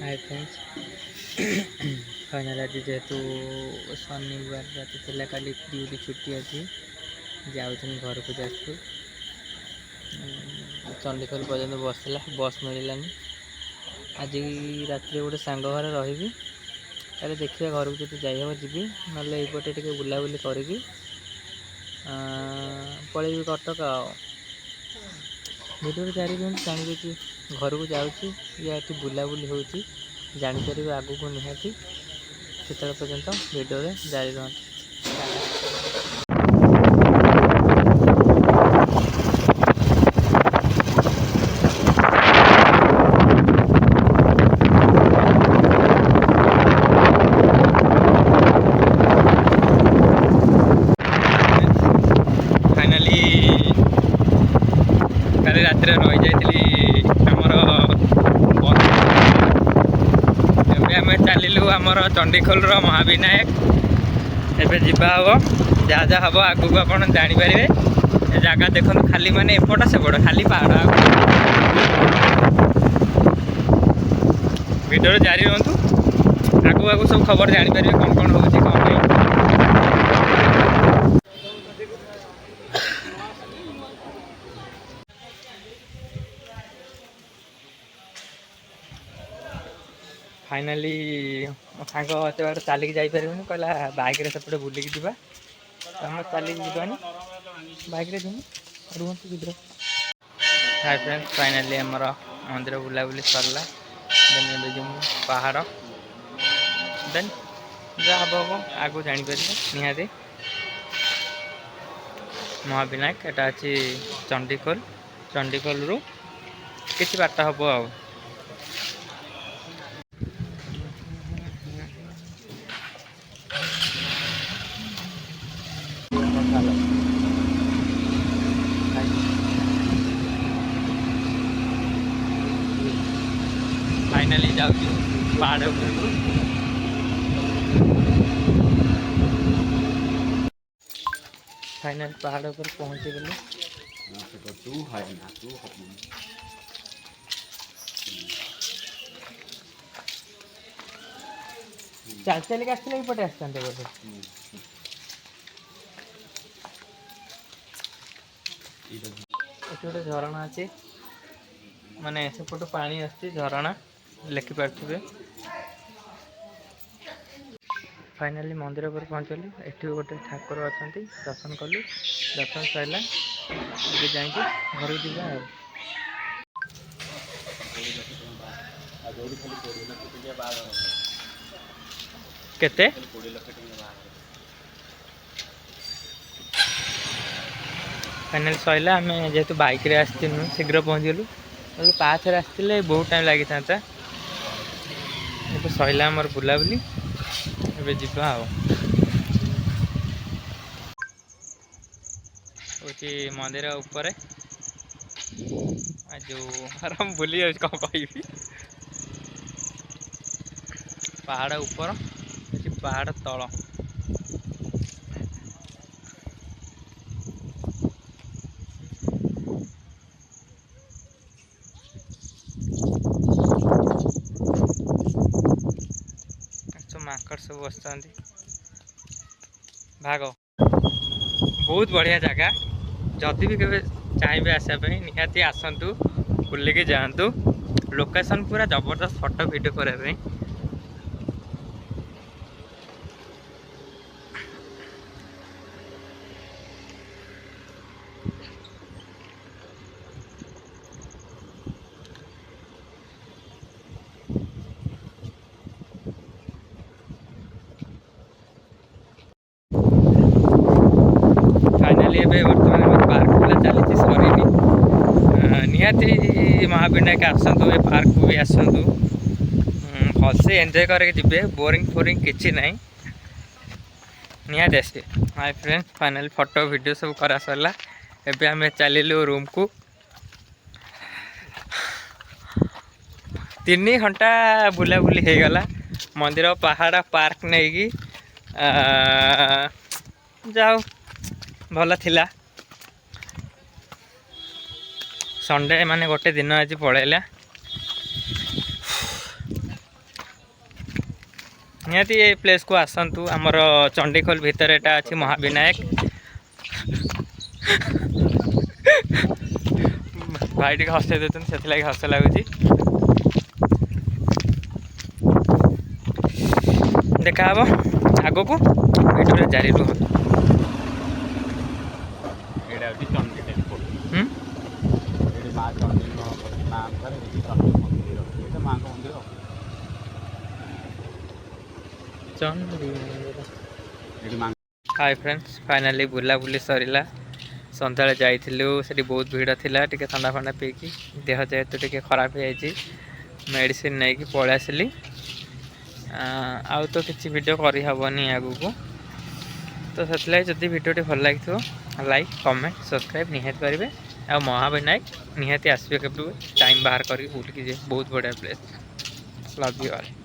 हाय friends final आज जेहेतु शनिवार राति थिला काली ड्यूटी छुट्टी अच्छी जाऊँ घर को जाजपुर चंडीखोल पर्यटन बस मिलानी आज रात गोटे सांग घर रही कल देखिए घर को जो जाइए जी ना ये टे बुलाबुली करी पलैबी कटक भिडियो जारी जानवे कि घर को जाऊँगी या बुलाबुली हो जापर आग को निहाती से पर्यटन भिडियो जारी रहा। काली रात रही जाइली आमर आम चलू आमर चंडीखोल महाविनायक एवं जा हम जहाँ जहाँ हम आगू आप जापर जगह देखो खाली माने एपट सेपट खाली पहाड़ वीडियो जारी रुहतु आगू आगू सब खबर जापर कौन कौन हो कौन नहीं। फाइनाली मो सांग एत बार चलिक जापर कहला बैक सेपटे बुलिक जा आम चलिक जानी बैक रुहतु भितर। हाय फ्रेंड्स फाइनाली आमर मंदिर बुलाबुली सरला देन जो पहाड़ देन जहाँ हम हम आगू जापर निहाती महाविनायक एटा अच्छी चंडीखोल चंडीखोल रु किसी बार्ता हम आ फाइनाली जाऊँ पहाड़ फाइनाल पहाड़ पर पहुँची गलु चल चल के आसते पटे आसते बोधे गोटे झरणा अच्छी माने सेपटू पानी आसती झरणा लेखि पारे। फाइनाली मंदिर पर पहुँचलु एठी गोटे ठाकुर अच्छा दर्शन कलु दर्शन सरला जा घर जा केते फाइनाल सरला आम जेहेतु बाइक रे आसनु शीघ्र पहुँचलु ना पाथे आसते बहुत टाइम लगी था सरला आमर बुलाबुली ए जा मंदिर उपर जो आराम बुली कौन कह पहाड़ ऊपर पहाड़ तल माकड़ सब बस भाग बहुत बढ़िया जगह जदि भी कभी चाहिए आसापी निहाती आसतु बुलिकी जातु लोकेशन पूरा जबरदस्त फोटो वीडियो करने। बर्तमान पार्क खोला चली सर निहाती महाविनायक आसतु ए पार्क को भी आसतु भलसे एंजॉय करके जी बोरिंग फोरिंग किसी ना निहाती आसवे। Hi friends final photo video सब करा सरला एबे आम चलू रूम को 3 घंटा बुलाबुली हो गला मंदिर पहाड़ पार्क नहीं कि जाओ भल थिला संडे माने गोटे दिन आज पड़ेगा निहाती ये प्लेस को आसतु आमर चंडीखोल भितर एटा अच्छी महाविनायक भाई टे हसई देते से लगे हस लगुच देखा आग को वीडियो जारी रुह हाय फ्रेंड्स फाइनाली बुलाबुली सरला सन्ध्या जाइलु से बहुत भिड़ थिला टिके ठंडा फंडा पीकी देह जेहेतु टिके खराब हो जाइए मेडिसिन नहीं कि पलि आसली आउ तो किसी वीडियो करी हबनी आगु को तो से जदि वीडियो भल लगी लाइक कमेंट सब्सक्राइब निहाती करेंगे आ महाविनायक निहाती आसवे के टाइम बाहर करके बुल बहुत बढ़िया प्लेस लव यू ऑल।